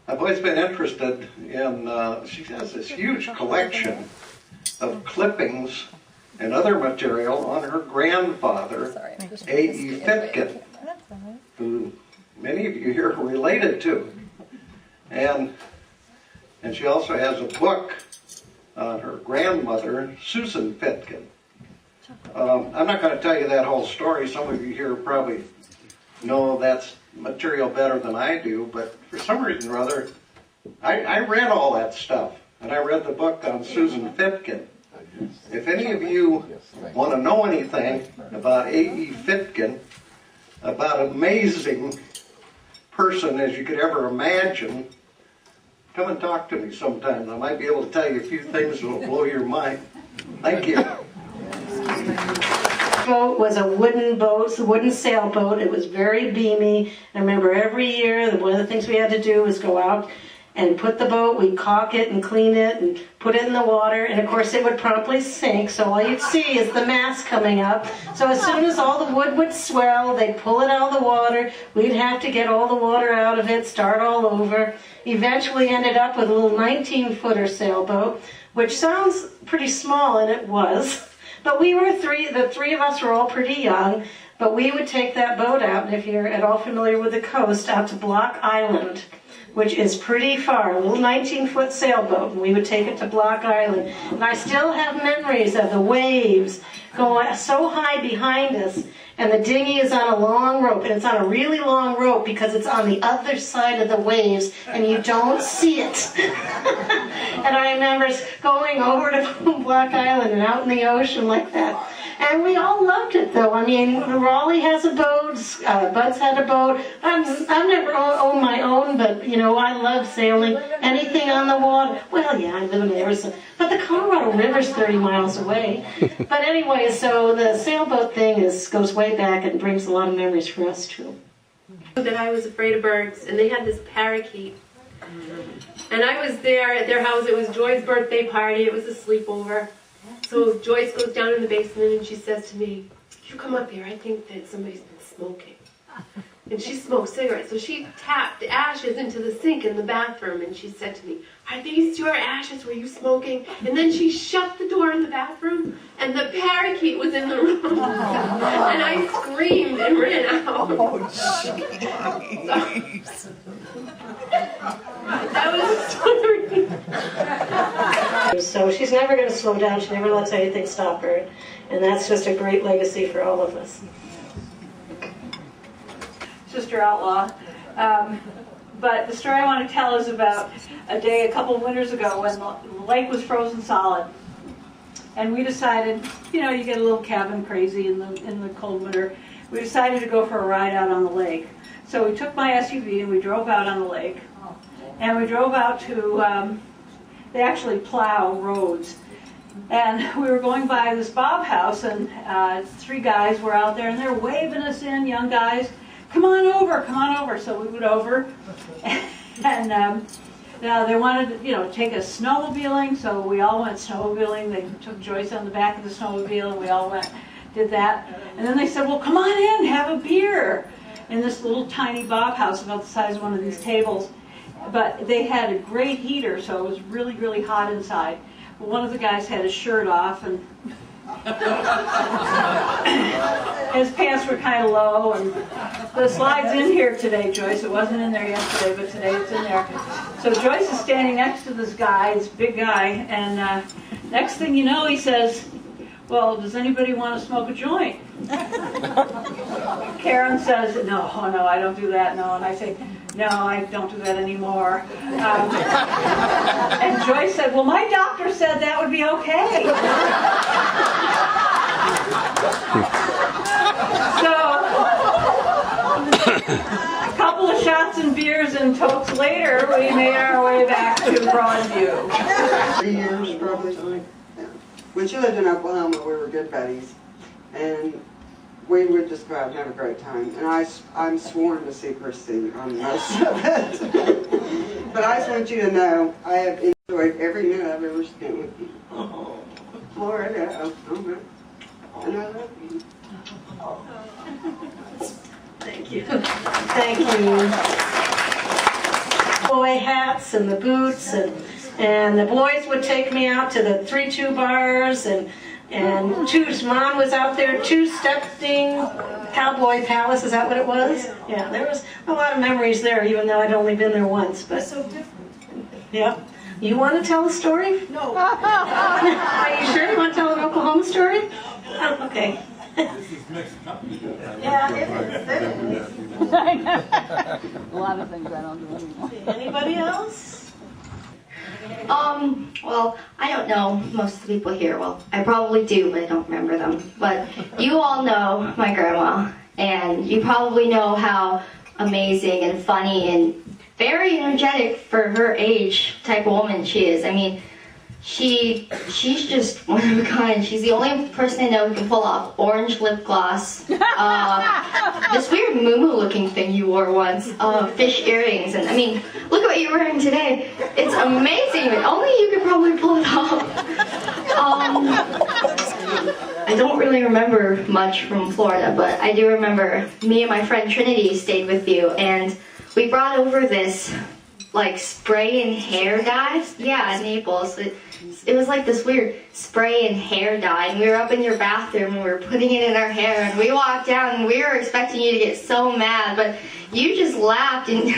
I've always been interested in, she has this huge collection of clippings and other material on her grandfather, A.E. Fitkin, who many of you here are related to. And she also has a book on her grandmother, Susan Fitkin. I'm not going to tell you that whole story. Some of you here probably know that material better than I do, but for some reason or other, I read all that stuff, and I read the book on Susan Fitkin. If any of you want to know anything about A.E. Fitkin, about an amazing person as you could ever imagine, come and talk to me sometime. I might be able to tell you a few things that will blow your mind. Thank you. The boat was a wooden boat, a wooden sailboat. It was very beamy. I remember every year one of the things we had to do was go out and put the boat, we'd caulk it and clean it and put it in the water, and of course it would promptly sink, so all you'd see is the mast coming up. So as soon as all the wood would swell, they'd pull it out of the water, we'd have to get all the water out of it, start all over. Eventually ended up with a little 19-footer sailboat, which sounds pretty small, and it was. But we were the three of us were all pretty young, but we would take that boat out, and if you're at all familiar with the coast, out to Block Island, which is pretty far, a little 19-foot sailboat, and we would take it to Block Island. And I still have memories of the waves going so high behind us, and the dinghy is on a long rope, and it's on a really long rope because it's on the other side of the waves, and you don't see it. And I remember going over to Block Island and out in the ocean like that. And we all loved it, though. I mean, Raleigh has a boat, Bud's had a boat. I've never owned my own, but, you know, I love sailing. Anything on the water. Well, yeah, I live in Arizona. But the Colorado River's 30 miles away. But anyway, so the sailboat thing goes way back and brings a lot of memories for us, too. That I was afraid of birds, and they had this parakeet. And I was there at their house. It was Joy's birthday party. It was a sleepover. So Joyce goes down in the basement and she says to me, "You come up here, I think that somebody's been smoking." And she smoked cigarettes. So she tapped ashes into the sink in the bathroom and she said to me, "Are these your ashes? Were you smoking?" And then she shut the door in the bathroom and the parakeet was in the room. And I screamed and ran out. That was a story. So she's never going to slow down. She never lets anything stop her. And that's just a great legacy for all of us. Sister Outlaw. But the story I want to tell is about a day a couple of winters ago when the lake was frozen solid. And we decided, you know, you get a little cabin crazy in the cold winter. We decided to go for a ride out on the lake. So we took my SUV and we drove out on the lake. And we drove out to, they actually plow roads. And we were going by this Bob house and 3 guys were out there and they're waving us in, young guys. Come on over, come on over. So we went over and now they wanted to, you know, take us snowmobiling, so we all went snowmobiling. They took Joyce on the back of the snowmobile and we all went, did that. And then they said, well, come on in, have a beer. In this little tiny Bob house about the size of one of these tables. But they had a great heater, so it was really, really hot inside. But one of the guys had his shirt off and his pants were kind of low. And the slide's in here today, Joyce. It wasn't in there yesterday, but today it's in there. So Joyce is standing next to this guy, this big guy, and next thing you know, he says, well, does anybody want to smoke a joint? Karen says, no, I don't do that, no. And I say, no, I don't do that anymore. And Joyce said, well, my doctor said that would be okay. So, a couple of shots and beers and totes later, we made our way back to Broadview. 3 years, probably. When she lived in Oklahoma, we were good buddies, and we would just go out and have a great time. And I'm sworn to secrecy on most of it. But I just want you to know, I have enjoyed every minute I've ever spent with you. Florida, and I love you. Thank you. Thank you. cowboy hats and the boots, and the boys would take me out to the 3-2 bars, and Mom was out there two-stepping Cowboy Palace. Is that what it was? Yeah, there was a lot of memories there, even though I'd only been there once. But so different. Yeah. You want to tell a story? No. Are you sure you want to tell an Oklahoma story? Oh, okay. This is mixed up. Yeah, it is. A lot of things I don't do anymore. Anybody else? Well, I don't know most of the people here. Well, I probably do, but I don't remember them. But you all know my grandma, and you probably know how amazing and funny and very energetic for her age type of woman she is. I mean, she's just one of a kind. She's the only person I know who can pull off orange lip gloss, this weird moo-moo looking thing you wore once, fish earrings, and I mean, look at what you're wearing today. It's amazing, but only you could probably pull it off. I don't really remember much from Florida, but I do remember me and my friend Trinity stayed with you, and we brought over this like spray and hair dye. Yeah, in Naples. It was like this weird spray and hair dye, and we were up in your bathroom and we were putting it in our hair, and we walked down and we were expecting you to get so mad, but you just laughed and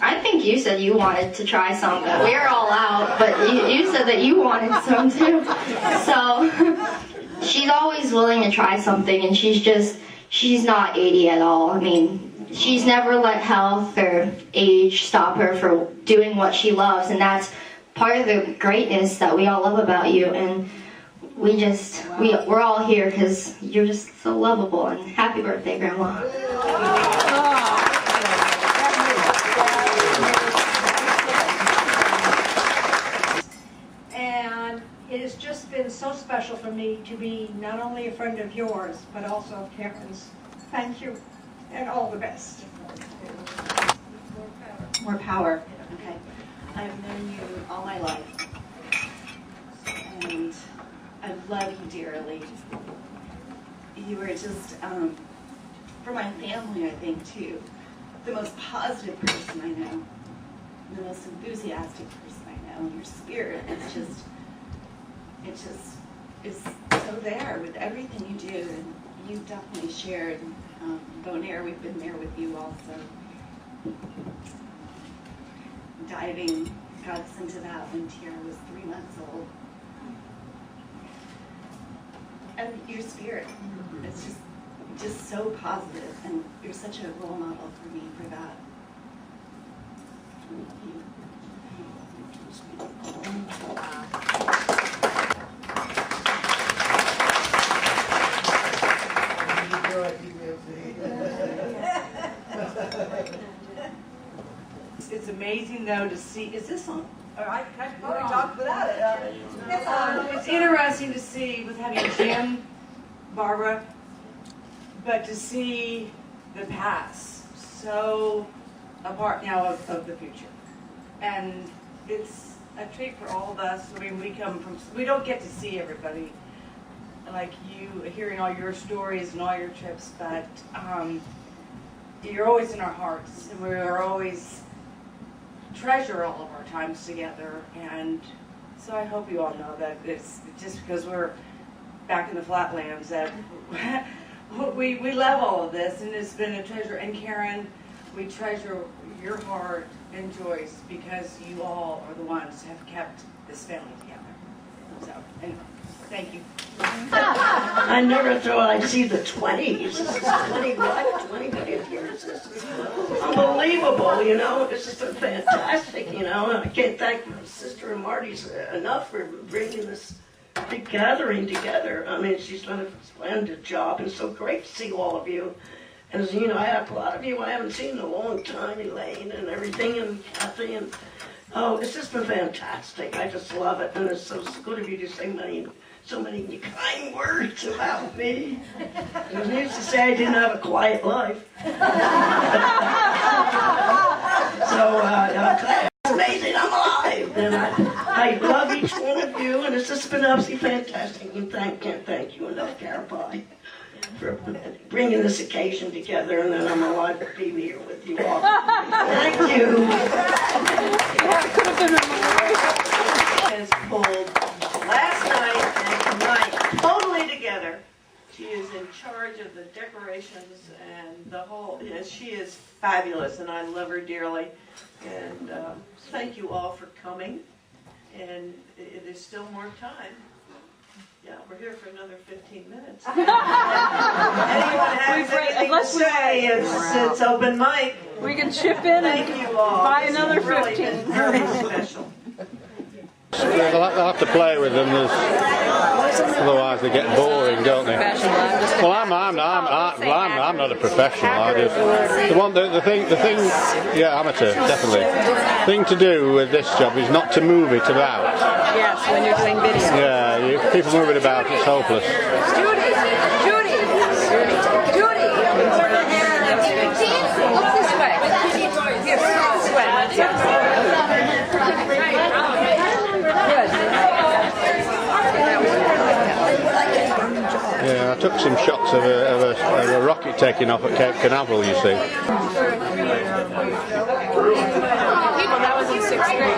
I think you said you wanted to try some, but we were all out, but you said that you wanted some too. So she's always willing to try something, and she's not 80 at all. I mean, she's never let health or age stop her for doing what she loves, and that's part of the greatness that we all love about you. And we're all here because you're just so lovable. And happy birthday, Grandma. And it has just been so special for me to be not only a friend of yours, but also of Karen's. Thank you, and all the best. More power. Okay. I've known you all my life, and I love you dearly. You were just, for my family, I think, too, the most positive person I know, the most enthusiastic person I know. Your spirit is so there with everything you do, and you've definitely shared. Bonaire, we've been there with you also. Diving got us into that when Tiara was 3 months old. And your spirit, it's just so positive, and you're such a role model for me for that. It's amazing though to see. Is this on? Or I probably talk without it. It's interesting to see with having Jim, Barbara, but to see the past so a part now of the future, and it's a treat for all of us. I mean, we don't get to see everybody like you, hearing all your stories and all your trips, but you're always in our hearts, and we're always treasure all of our times together. And so I hope you all know that it's just because we're back in the flatlands that we love all of this, and it's been a treasure. And Karen, we treasure your heart and Joyce because you all are the ones who have kept this family together. So anyway, thank you. I never thought I'd see the 20s. 20 years. This is unbelievable, you know. This has been fantastic, you know. And I can't thank my sister and Marty's enough for bringing this big gathering together. I mean, she's done a splendid job, and it's so great to see all of you. And, you know, I have a lot of you I haven't seen in a long time, Elaine and everything, and Kathy, and oh, it's just been fantastic. I just love it, and it's so good of you to say so many kind words about me. And I used to say I didn't have a quiet life. So I'm glad. It's amazing I'm alive. And I love each one of you, and it's just been absolutely fantastic. And can't thank you enough, Carapai, for bringing this occasion together, and then I'm alive to be here with you all. you. Has pulled last night and tonight totally together. She is in charge of the decorations and the whole, she is fabulous and I love her dearly. And thank you all for coming. And there's still more time. Yeah, we're here for another 15 minutes. Anyone has anything to say, it's open mic. We can chip in Thank you all. Buy another 15. Really been very special. They'll have to play with them, otherwise they get boring, don't they? Well, I'm not a professional. I just the thing, yeah, amateur, definitely. The thing to do with this job is not to move it about. Yes, when you're doing video. Yeah, people move it about, it's hopeless. Judy, look this way. Here, this way. Yeah, I took some shots of a rocket taking off at Cape Canaveral, you see. Well, that was in 6th grade.